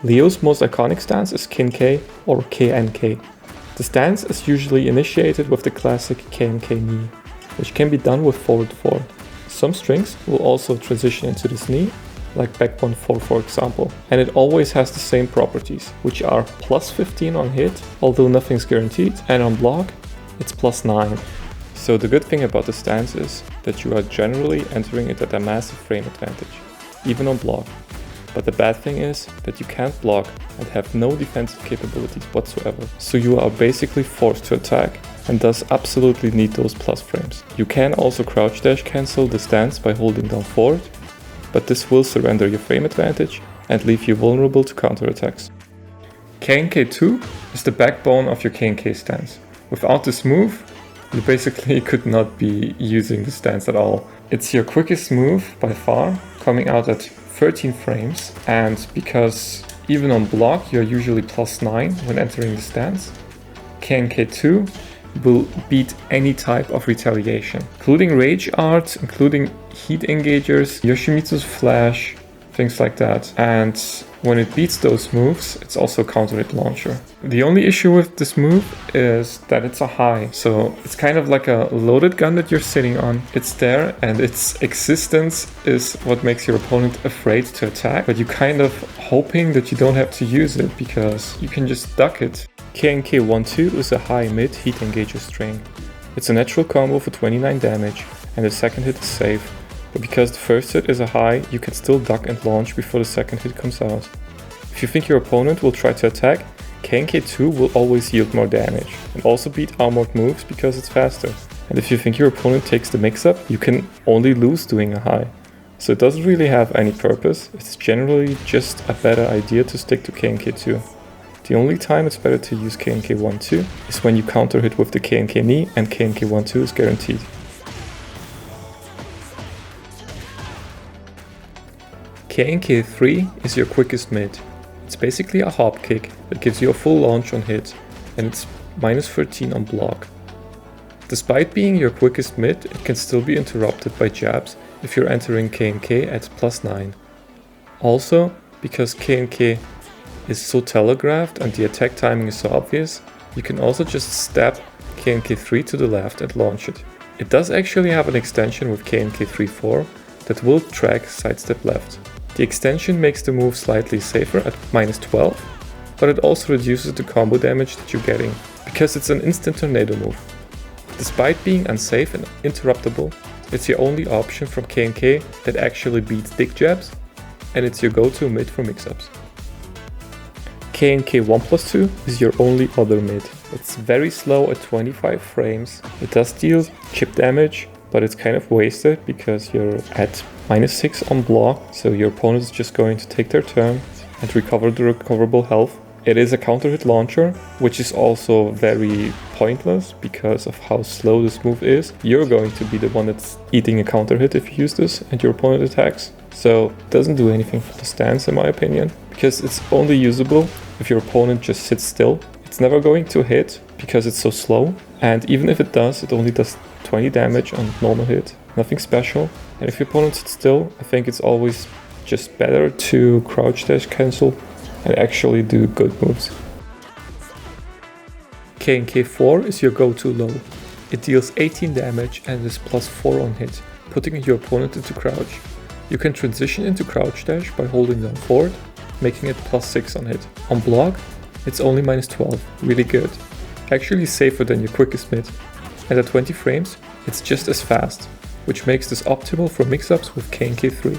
Leo's most iconic stance is KnK or KnK. The stance is usually initiated with the classic KnK knee, which can be done with forward 4. Some strings will also transition into this knee, like backbone 4 for example, and it always has the same properties, which are plus 15 on hit, although nothing's guaranteed, and on block it's plus 9. So the good thing about the stance is that you are generally entering it at a massive frame advantage, even on block. But the bad thing is that you can't block and have no defensive capabilities whatsoever, so you are basically forced to attack and thus absolutely need those plus frames. You can also crouch dash cancel the stance by holding down forward, but this will surrender your frame advantage and leave you vulnerable to counterattacks. KnK2 is the backbone of your KnK stance. Without this move, you basically could not be using the stance at all. It's your quickest move by far, coming out at 13 frames, and because even on block you're usually plus 9 when entering the stance, KnK2 will beat any type of retaliation, including rage art, including heat engagers, Yoshimitsu's flash, things like that. And when it beats those moves, it's also counter hit launcher. The only issue with this move is that it's a high, so it's kind of like a loaded gun that you're sitting on. It's there and its existence is what makes your opponent afraid to attack, but you're kind of hoping that you don't have to use it because you can just duck it. KnK1-2 is a high mid heat engager string. It's a natural combo for 29 damage and the second hit is safe. But because the first hit is a high, you can still duck and launch before the second hit comes out. If you think your opponent will try to attack, KnK2 will always yield more damage and also beat armored moves because it's faster. And if you think your opponent takes the mix-up, you can only lose doing a high. So it doesn't really have any purpose, it's generally just a better idea to stick to KnK2. The only time it's better to use KnK1-2 is when you counter hit with the KnK knee and KnK1-2 is guaranteed. KnK3 is your quickest mid. It's basically a hop kick that gives you a full launch on hit, and it's minus 13 on block. Despite being your quickest mid, it can still be interrupted by jabs if you're entering KnK at plus 9. Also, because KnK is so telegraphed and the attack timing is so obvious, you can also just stab KnK3 to the left and launch it. It does actually have an extension with KnK3-4 that will track sidestep left. The extension makes the move slightly safer at minus 12, but it also reduces the combo damage that you're getting, because it's an instant tornado move. Despite being unsafe and interruptible, it's your only option from KnK that actually beats dick jabs, and it's your go-to mid for mix-ups. KnK1+2 is your only other mid. It's very slow at 25 frames, it does deal chip damage, but it's kind of wasted because you're at minus 6 on block, so your opponent is just going to take their turn and recover the recoverable health. It is a counter hit launcher, which is also very pointless because of how slow this move is. You're going to be the one that's eating a counter hit if you use this and your opponent attacks. So it doesn't do anything for the stance in my opinion, because it's only usable if your opponent just sits still. It's never going to hit because it's so slow, and even if it does, it only does 20 damage on normal hit, nothing special. And if your opponent sits still, I think it's always just better to crouch dash cancel and actually do good moves. KnK4 is your go-to low. It deals 18 damage and is plus 4 on hit, putting your opponent into crouch. You can transition into crouch dash by holding down forward, making it plus 6 on hit. On block, it's only minus 12, really good. Actually safer than your quickest mid. And at 20 frames, it's just as fast, which makes this optimal for mix-ups with KnK3.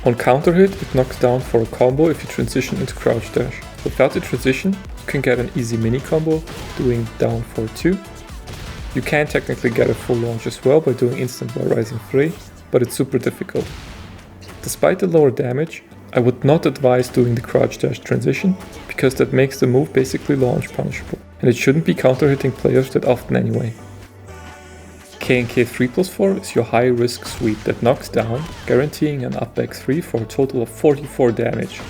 On counter hit, it knocks down for a combo if you transition into crouch dash. Without the transition, you can get an easy mini combo doing down for 2. You can technically get a full launch as well by doing instant by rising 3, but it's super difficult. Despite the lower damage, I would not advise doing the crouch dash transition, because that makes the move basically launch punishable, and it shouldn't be counter hitting players that often anyway. KnK3+4 is your high risk sweep that knocks down, guaranteeing an up back 3 for a total of 44 damage.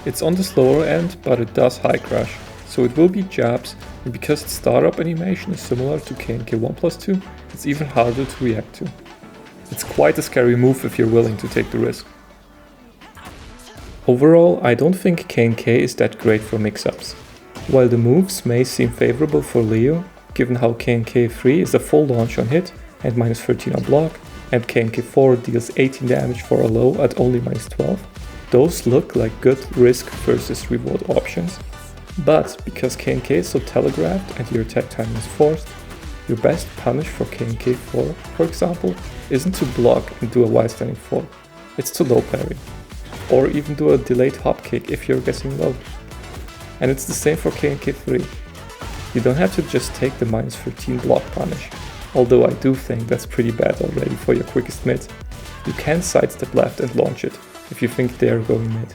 It's on the slower end, but it does high crash, so it will beat jabs, and because its startup animation is similar to KnK1+2, it's even harder to react to. It's quite a scary move if you're willing to take the risk. Overall, I don't think KnK is that great for mix-ups. While the moves may seem favorable for Leo, given how KnK 3 is a full launch on hit and minus 13 on block, and KnK 4 deals 18 damage for a low at only minus 12, those look like good risk versus reward options. But because KnK is so telegraphed and your attack timing is forced, your best punish for KnK 4, for example, isn't to block and do a wide standing 4, it's to low parry. Or even do a delayed hop kick if you're guessing low. And it's the same for KnK 3. You don't have to just take the minus 13 block punish, although I do think that's pretty bad already for your quickest mid. You can sidestep left and launch it if you think they are going mid.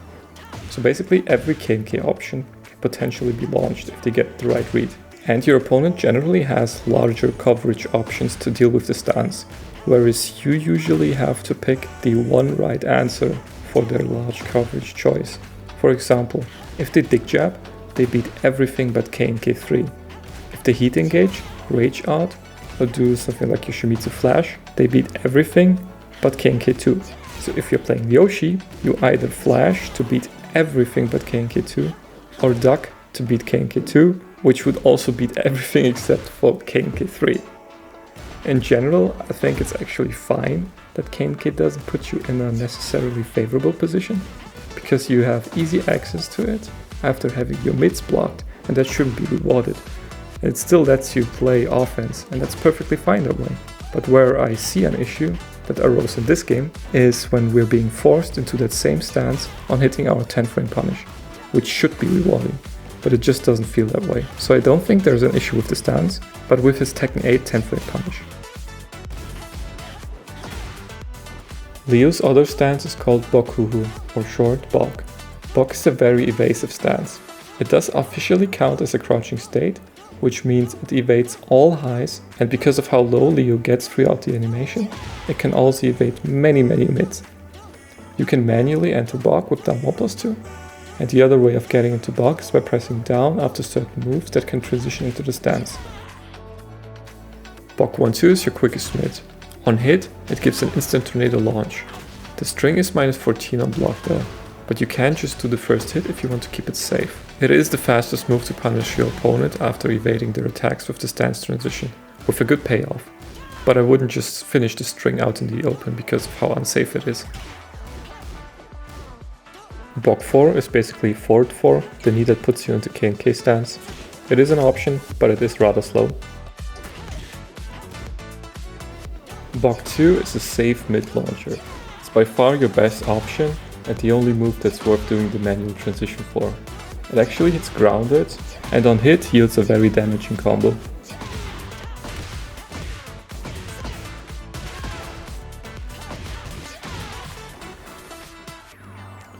So basically every KnK option can potentially be launched if they get the right read. And your opponent generally has larger coverage options to deal with the stance, whereas you usually have to pick the one right answer for their large coverage choice. For example, if they dig jab, they beat everything but KnK 3. If they heat engage, rage out, or do something like Yoshimitsu flash, they beat everything but KnK 2. So if you're playing Yoshi, you either flash to beat everything but KnK 2, or duck to beat KnK 2, which would also beat everything except for KnK 3. In general, I think it's actually fine that KnK doesn't put you in a necessarily favorable position, because you have easy access to it after having your mids blocked, and that shouldn't be rewarded. And it still lets you play offense, and that's perfectly fine that way. But where I see an issue that arose in this game is when we're being forced into that same stance on hitting our 10 frame punish, which should be rewarding, but it just doesn't feel that way. So I don't think there's an issue with the stance, but with his Tekken 8 10 frame punish. Leo's other stance is called Bokuhu, or short, BOK. BOK is a very evasive stance. It does officially count as a crouching state, which means it evades all highs, and because of how low Leo gets throughout the animation, it can also evade many mids. You can manually enter BOK with down 1+2, and the other way of getting into BOK is by pressing down after certain moves that can transition into the stance. BOK 1-2 is your quickest mid. On hit, it gives an instant tornado launch. The string is minus 14 on block though, but you can just do the first hit if you want to keep it safe. It is the fastest move to punish your opponent after evading their attacks with the stance transition, with a good payoff. But I wouldn't just finish the string out in the open because of how unsafe it is. BOK 4 is basically forward 4, the knee that puts you into KnK stance. It is an option, but it is rather slow. BOK 2 is a safe mid launcher. It's by far your best option and the only move that's worth doing the manual transition for. It actually hits grounded and on hit yields a very damaging combo.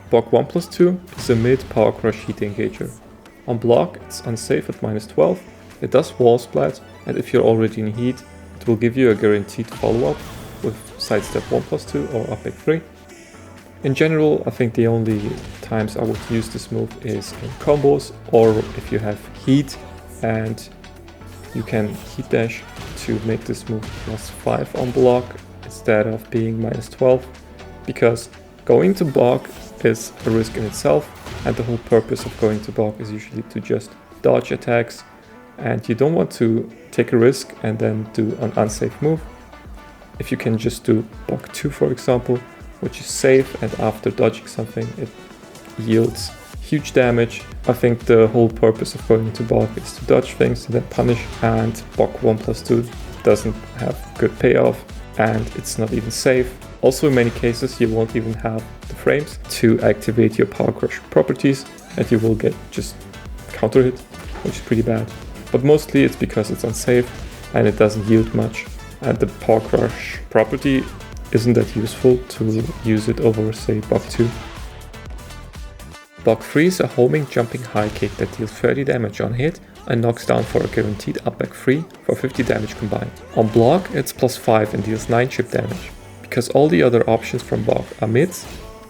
BOK 1+2 is a mid power crush heat engager. On block it's unsafe at minus 12, it does wall splat, and if you're already in heat, it will give you a guaranteed follow-up with sidestep 1+2 or up back 3. In general, I think the only times I would use this move is in combos, or if you have heat and you can heat dash to make this move +5 on block instead of being minus 12, because going to BOK is a risk in itself, and the whole purpose of going to BOK is usually to just dodge attacks, and you don't want to take a risk and then do an unsafe move. If you can just do BOK 2 for example, which is safe, and after dodging something it yields huge damage. I think the whole purpose of going to BOK is to dodge things and then punish, and BOK 1+2 doesn't have good payoff and it's not even safe. Also in many cases you won't even have the frames to activate your power crush properties and you will get just counter hit, which is pretty bad. But mostly it's because it's unsafe and it doesn't yield much, and the power crush property isn't that useful to use it over, say, BOK 2. BOK 3 is a homing jumping high kick that deals 30 damage on hit and knocks down for a guaranteed up back 3 for 50 damage combined. On block it's +5 and deals 9 chip damage. Because all the other options from BOK are mids,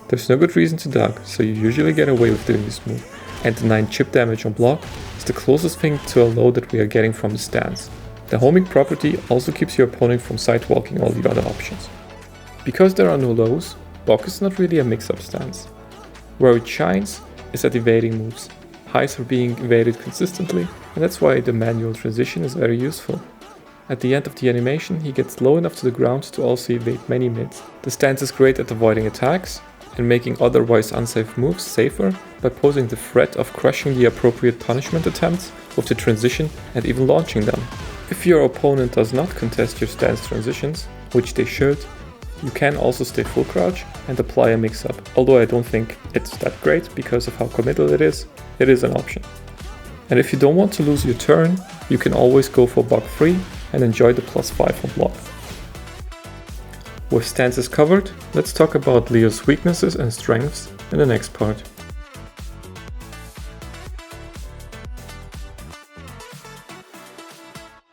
there's no good reason to duck, so you usually get away with doing this move. And the 9 chip damage on block is the closest thing to a low that we are getting from the stance. The homing property also keeps your opponent from sidewalking all the other options. Because there are no lows, BOK is not really a mix-up stance. Where it shines is at evading moves. Highs are being evaded consistently, and that's why the manual transition is very useful. At the end of the animation, he gets low enough to the ground to also evade many mids. The stance is great at avoiding attacks and making otherwise unsafe moves safer by posing the threat of crushing the appropriate punishment attempts with the transition and even launching them. If your opponent does not contest your stance transitions, which they should, you can also stay full crouch and apply a mix-up. Although I don't think it's that great because of how committal it is an option. And if you don't want to lose your turn, you can always go for BOK 3 and enjoy the +5 on block. With stances covered, let's talk about Leo's weaknesses and strengths in the next part.